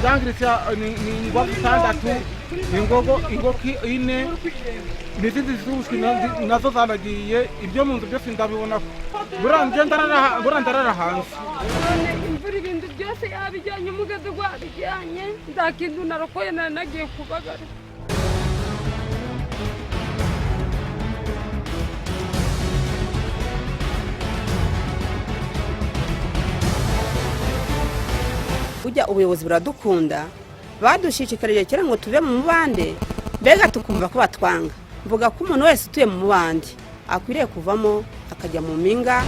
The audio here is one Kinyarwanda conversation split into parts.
Zangirisha ni ingwa zitandatu, ingoki ine, n'izindi z'ubushwi nazo zabagiye, ibyo mu nzu byose ndabibona buriya ndarara hanze. Imvura ibintu byose yabijyanye, umugezi gwabijyanye, nta kintu narokoye nagiye kubagara. Ujya ubuyobozi buradukunda, badushishikarije kera ngo tuve mu mubande, mbega tukumva ko batwanga. Mvuga ko umuntu wese utuye mu mubande akwiriye kuvamo akajya mu mpinga.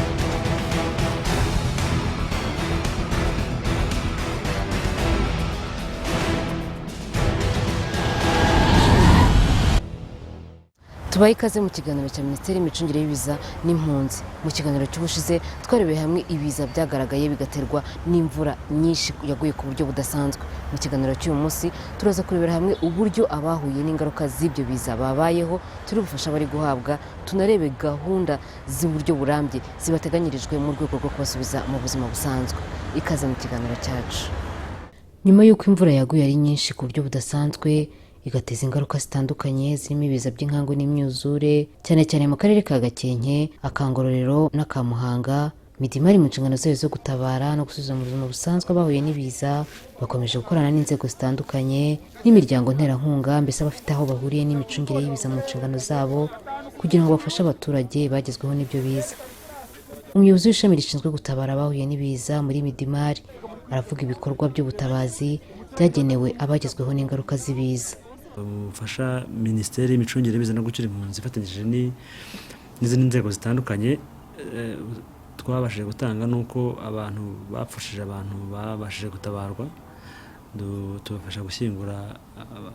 Tubaye ikaze mu kiganiro cya Minisiteri y'imicungire y'ibiza n'impunzi. Mu kiganiro cy'ubushize twarebeye hamwe ibiza byagaragaye bigaterwa n'imvura nyinshi yaguye ku buryo budasanzwe. Mu kiganiro cy'uyu munsi turaza kurebera hamwe uburyo abahuye n'ingaruka z'ibyo biza babayeho, turi bufasha bari guhabwa, tunarebe gahunda z'uburyo burambye zibateganyirijwe mu rwego rwo kubasubiza mu buzima busanzwe. Ikaze mu kiganiro cyacu. Nyuma y'uko imvura yaguye ari nyinshi ku buryo budasanzwe, igateza ingaruka zitandukanye zirimo ibiza by'inkangu n'imyuzure, cyane cyane mu karere ka Gakenke, Ngororero n'aka Muhanga. MIDIMAR mu nshingano zayo zo gutabara no gusubiza mu buzima busanzwe abahuye n'ibiza, bakomeje gukorana n'inzego zitandukanye n'imiryango nterankunga, mbese abafite aho bahuriye n'imicungire y'ibiza mu nshingano zabo kugira ngo bafashe abaturage bagezweho n'ibyo biza. Umuyobozi w'ishami rishinzwe gutabara abahuye n'ibiza muri MIDIMAR aravuga ibikorwa by'ubutabazi byagenewe abagezweho n'ingaruka z'ibiza. Ufasha Minisiteri y'imicungire y'ibiza no gukira impunzi ifatanyije n'izindi nzego zitandukanye, twabashije gutanga nuko abantu bapfushije abantu babashije gutabarwa, tubafasha gushyingura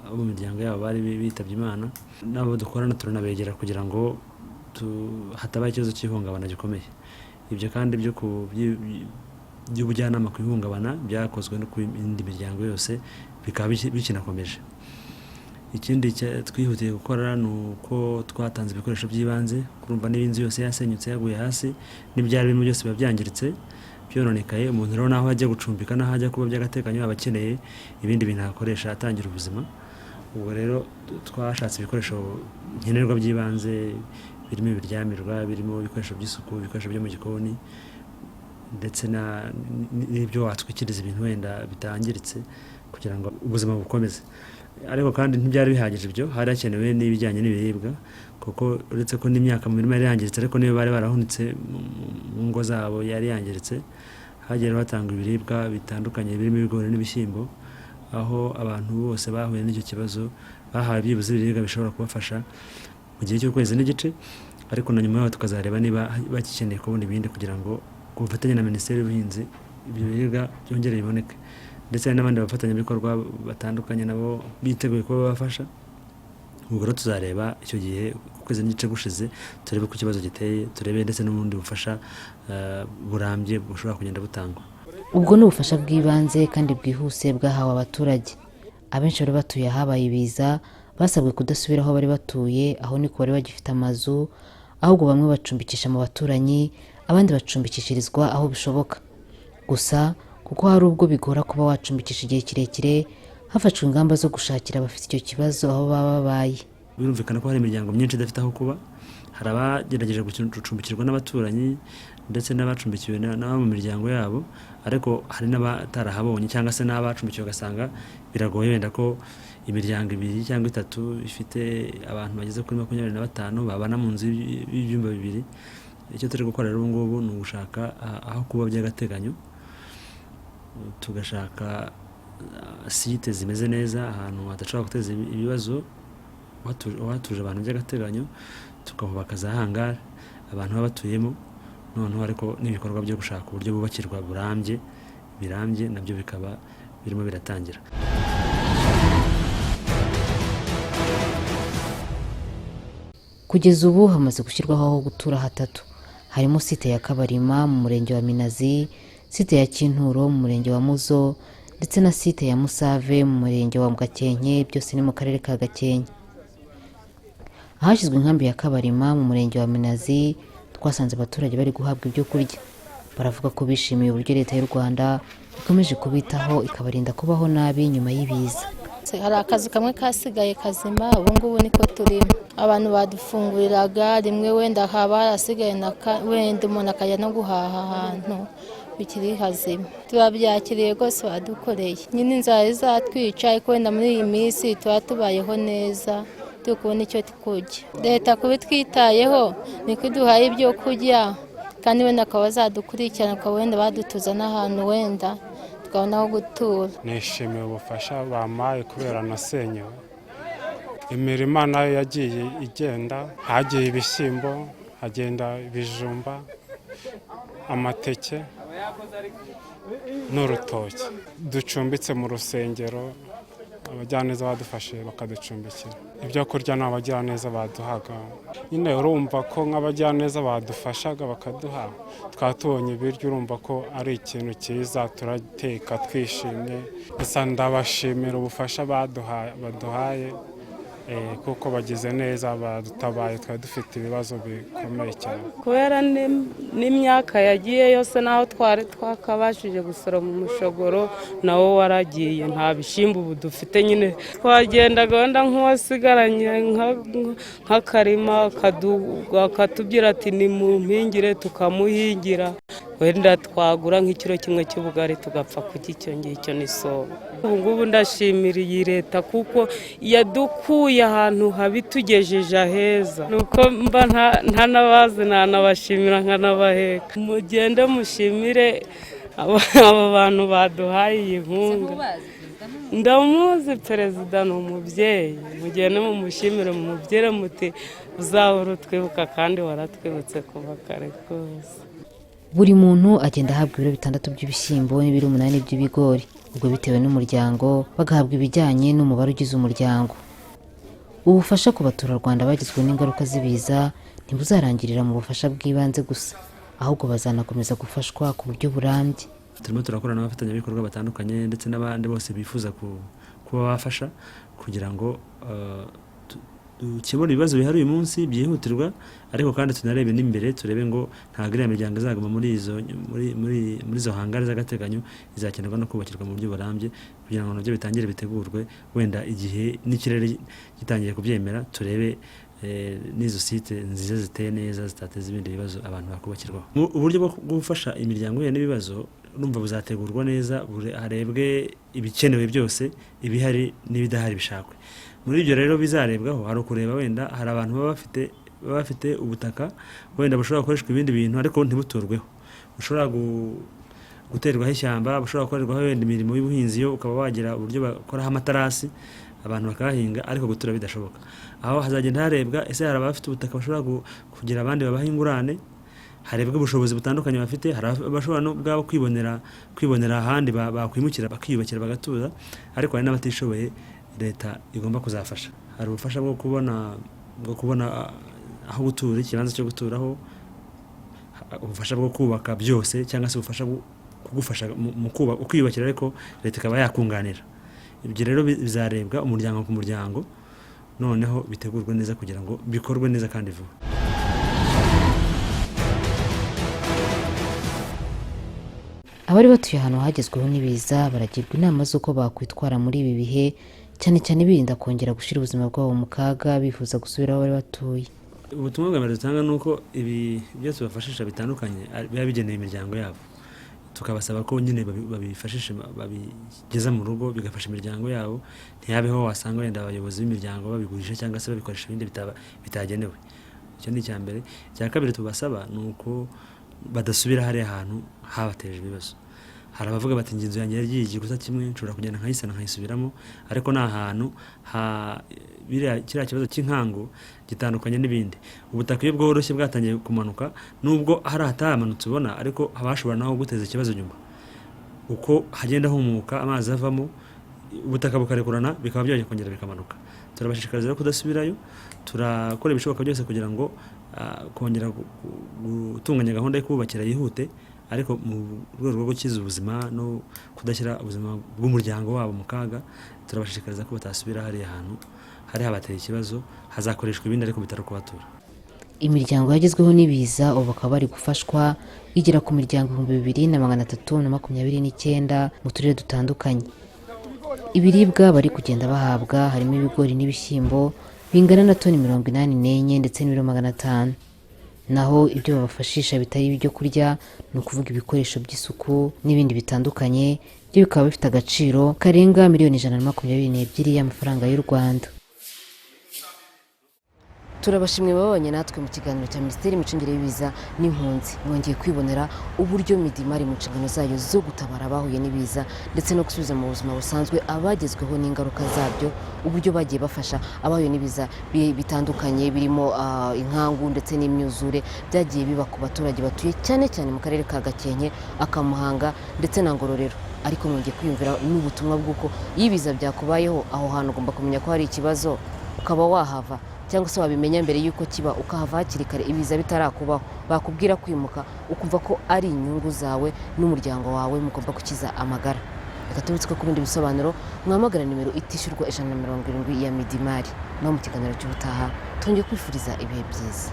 abo mu miryango yabo bari bitabye Imana, n'abo dukorana turanabegera kugira ngo hatabaye ikibazo cy'ihungabana gikomeye. Ibyo kandi by'ubujyanama ku ihungabana byakozwe no ku indi miryango yose bikaba bikinakomeje. Ikindi twihutiye gukora ni uko twatanze ibikoresho by'ibanze, kurumva n'inzu yose yasenyutse yaguye hasi n'ibyari birimo byose biba byangiritse byononekaye. Umuntu rero naho ajya gucumbika naho ajya kuba by'agateganyo aba akeneye ibindi bintu akoresha atangira ubuzima. Ubwo rero twashatse ibikoresho nkenerwa by'ibanze birimo ibiryamirwa, birimo ibikoresho by'isuku, ibikoresho byo mu gikoni, ndetse n'ibyo watwikiriza ibintu wenda bitangiritse kugira ngo ubuzima bukomeze. Ariko kandi ntibyari bihagije, ibyo hari hakenewe n'ibijyanye n'ibiribwa, kuko uretse ko n'imyaka mu mirima yari yangiritse, ariko niyo bari barahunitse mu ngo zabo yari yangiritse. Hagiye hatangwa ibiribwa bitandukanye birimo ibigori n'ibishyimbo, aho abantu bose bahuye n'icyo kibazo bahawe byibuze ibiribwa bishobora kubafasha mu gihe cy'ukwezi n'igice, ariko na nyuma yaho tukazareba niba bakikeneye kubona ibindi kugira ngo ku bufatanye na Minisiteri y'Ubuhinzi ibyo biribwa byongere biboneke, ndetse n'abandi bafatanyabikorwa batandukanye nabo biteguye kuba babafasha. Ubwo rero tuzareba icyo gihe ku kwezi n'igice gushize, turebe ku kibazo giteye, turebe ndetse n'ubundi bufasha burambye bushobora kugenda butangwa. Ubwo ni ubufasha bw'ibanze kandi bwihuse bwahawe abaturage. Abenshi bari batuye ahabaye ibiza basabwe kudasubira aho bari batuye, aho niko bari bagifite amazu, ahubwo bamwe bacumbikisha mu baturanyi, abandi bacumbikishirizwa aho bishoboka. Gusa kuko hari ubwo bigora kuba wacumbikisha igihe kirekire, hafashwe ingamba zo gushakira abafite icyo kibazo aho baba babaye. Birumvikana ko hari imiryango myinshi idafite aho kuba, hari abagerageje gucumbikirwa n'abaturanyi ndetse n'abacumbikiwe n'abo mu miryango yabo, ariko hari n'abatarahabonye cyangwa se n'abacumbikiwe ugasanga biragoye wenda ko imiryango 2 cyangwa 3 ifite abantu bageze kuri 25 babana mu nzu y'ibyumba 2. Icyo turi gukora rero ubu ngubu ni ugushaka aho kuba by'agateganyo, tugashaka site zimeze neza, ahantu hadashobora guteza ibibazo, watuje abantu by'agateganyo, tukahubaka za hangari abantu baba batuyemo. Noneho ariko n'ibikorwa byo gushaka uburyo bubakirwa birambye nabyo bikaba birimo biratangira. Kugeza ubu hamaze gushyirwaho aho gutura 3, harimo site ya Kabarima mu murenge wa Minazi, site ya Kinturo mu murenge wa Muzo, ndetse na site ya Musave mu murenge wa Gakenke, byose ni mu karere ka Gakenke. Ahashyizwe inkambi ya Kabarima mu murenge wa Minazi, twasanze abaturage bari guhabwa ibyo kurya. baravuga ko bishimiye uburyo leta y'u Rwanda ikomeje kubitaho ikabarinda kubaho nabi nyuma y'ibiza. Hari akazi kamwe kasigaye kazima, ubu ngubu niko turimo. Abantu badufunguriraga rimwe, wenda haba harasigaye wenda umuntu akajya no guhaha ahantu bikiri hazima. Turabyakiriye rwose badukoreye. Nyine inzara izatwica, ariko wenda muri iyi minsi tuba tubayeho neza, turi kubona icyo kurya. Leta kubitwitayeho niko iduhaye ibyo kurya, kandi wenda akaba bazadukurikirana, ukaba wenda badutuza n'ahantu wenda tukabona aho gutura. Nishimiye ubufasha bampaye kubera nasenyewe. Imirima nayo yagiye igenda, hagiye ibishyimbo, hagenda ibijumba, amateke n'urutoki. Ducumbitse mu rusengero, abajyaneza badufashe bakaducumbikira. Ibyo kurya ni abajyaneza baduhaga. Nyine urumva ko nk'abajyaneza badufashaga bakaduha, twaba tubonye ibiryo, urumva ko ari ikintu cyiza, turateka twishimye. Gusa ndabashimira ubufasha baduhaye, kuko bagize neza, badutabaye, twari dufite ibibazo bikomeye cyane. Kubera n'imyaka yagiye yose, naho twari twakabashije gusoroma umushogoro nawo waragiye, nta bishyimbo ubu dufite. Nyine twagendaga wenda nk'uwasigaranye nk'akarima, akatubwira ati ni mu mpingire, tukamuhingira, wenda twagura nk'ikiro kimwe cy'ubugari tugapfa kurya icyo ngicyo n'isombe. Ubu ngubu ndashimira iyi leta kuko yadukuye ahantu habi tugejeje aheza. Nuko mba ntanabazi, ntanabashimira nkanabaheka. Mugende mushimire aba bantu baduhaye iyi nkunga. Ndamuzi, perezida ni umubyeyi. Mugende mumushimire, mumubwire muti uzahora utwibuka kandi waratwibutse kuva kare kose. Buri muntu agenda ahabwa ibiro 6 by'ibishyimbo n'ibiro 8 by'ibigori, ubwo bitewe n'umuryango bagahabwa ibijyanye n'umubare ugize umuryango. Ubufasha ku baturarwanda bagizwe n'ingaruka z'ibiza ntibuzarangirira mu bufasha bw'ibanze gusa, ahubwo bazanakomeza gufashwa ku buryo burambye. Turimo turakorana n'abafatanyabikorwa batandukanye ndetse n'abandi bose bifuza kuba bafasha kugira ngo dukemura ibibazo bihari uyu munsi byihutirwa, ariko kandi tunarebe n'imbere, turebe ngo ntabwo iriya miryango izaguma muri izo hangari z'agateganyo, izakenerwa no kubakirwa mu buryo burambye kugira ngo nabyo bitangire bitegurwe, wenda igihe n'ikirere gitangiye kubyemera, turebe n'izo site nziza ziteye neza zitateza ibindi bibazo abantu bakubakirwaho. Uburyo bwo gufasha imiryango n'ibibazo numva buzategurwa neza, harebwe ibikenewe byose, ibihari n'ibidahari bishakwe. Muri ibyo rero bizarebwaho hari ukureba, wenda hari abantu baba bafite ubutaka wenda bushobora gukoreshwa ibindi bintu ariko ntibuturweho, bushobora guterwaho ishyamba, bushobora gukorerwaho wenda imirimo y'ubuhinzi, yo ukaba wagira uburyo bakoraho amatarasi abantu bakahahinga, ariko gutura bidashoboka. Aho hazagenda harebwa, ese hari abafite ubutaka bashobora kugira abandi babaha ingurane, harebwa ubushobozi butandukanye bafite, hari abashobora no bwabo kwibonera ahandi bakwimukira bakiyubakira bagatuza, ariko hari n'abatishoboye leta igomba kuzafasha. Hari ubufasha bwo kubona aho gutura, ikibanza cyo guturaho, ubufasha bwo kubaka byose, cyangwa se ubufasha kugufasha mu kwiyubakira, ariko leta ikaba yakunganira. Ibyo rero bizarebwa umuryango ku muryango, noneho bitegurwe neza kugira ngo bikorwe neza kandi vuba. Abari batuye ahantu hagezweho n'ibiza baragirwa inama z'uko bakwitwara muri ibi bihe, cyane cyane birinda kongera gushyira ubuzima bwabo mu kaga, bifuza gusubira aho bari batuye. Ubutumwa bwa mbere dutanga nuko ibi byose bafashisha bitandukanye biba bigeneye imiryango yabo, tukabasaba ko nyine babifashisha, babigeza mu rugo bigafasha imiryango yabo, ntiyabeho wasanga wenda abayobozi b'imiryango babigurisha cyangwa se babikoresha ibindi bitagenewe. Icyo ni icya mbere. Icya kabiri tubasaba nuko badasubira hariya hantu habateje ibibazo. Hari abavuga bati inzu yanjye yagiye igikuta kimwe, nshobora kugenda nkayisana nkayisubiramo, ariko nta hantu kiriya kibazo cy'inkangu gitandukanye n'ibindi. Ubutaka iyo bworoshye bwatangiye kumanuka, nubwo hari ahatamanutse ubona, ariko habashobora naho guteza ikibazo nyuma. Uko hagenda humuka amazi avamo, ubutaka bukarekurana, bikaba byongera kongera bikamanuka. Turabashishikariza rero kudasubirayo, turakora ibishoboka byose kugira ngo kongera gutunganya gahunda yo kubakira yihute, ariko mu rwego rwo gukiza ubuzima no kudashyira ubuzima bw'umuryango wabo mu kaga. Turabashishikariza ko batasubira hariya hantu hari habateye ikibazo, hazakoreshwa ibindi ariko bitari kubatura. imiryango yagezweho n'ibiza ubu bakaba bari gufashwa igera ku miryango 2329 mu turere dutandukanye. Ibiribwa bari kugenda bahabwa harimo ibigori n'ibishyimbo bingana na toni 84 ndetse n'ibiro 500. Naho ibyo babafashisha bitari ibyo kurya ni ukuvuga ibikoresho by'isuku n'ibindi bitandukanye byo bikaba bifite agaciro karenga miliyoni 122 y'amafaranga y'u Rwanda. Turabashimwe babonye natwe mu kiganiro cya Minisiteri y'Imicungire y'Ibiza n'Impunzi. Mwongeye kwibonera uburyo MIDIMAR mu nshingano zayo zo gutabara abahuye n'ibiza ndetse no gusubiza mu buzima busanzwe abagezweho n'ingaruka zabyo, uburyo bagiye bafasha abahuye n'ibiza bitandukanye birimo inkangu ndetse n'imyuzure byagiye biba ku baturage batuye cyane cyane mu karere ka Gakenke, aka Muhanga ndetse na Ngororero. Ariko mwongeye kwiyumvira n'ubutumwa bw'uko ibiza byakubayeho aho hantu ugomba kumenya ko hari ikibazo ukaba wahava, cyangwa se wabimenya mbere yuko kiba ukahava hakiri kare ibiza bitarakubaho, bakubwira kwimuka ukumva ko ari inyungu zawe n'umuryango wawe mugomba gukiza amagara. Reka tubitse ko kubindi bisobanuro mwamagara nimero itishyurwa 170 ya MIDIMAR. No mu kiganiro cy'ubutaha twongeye kwifuriza ibihe byiza.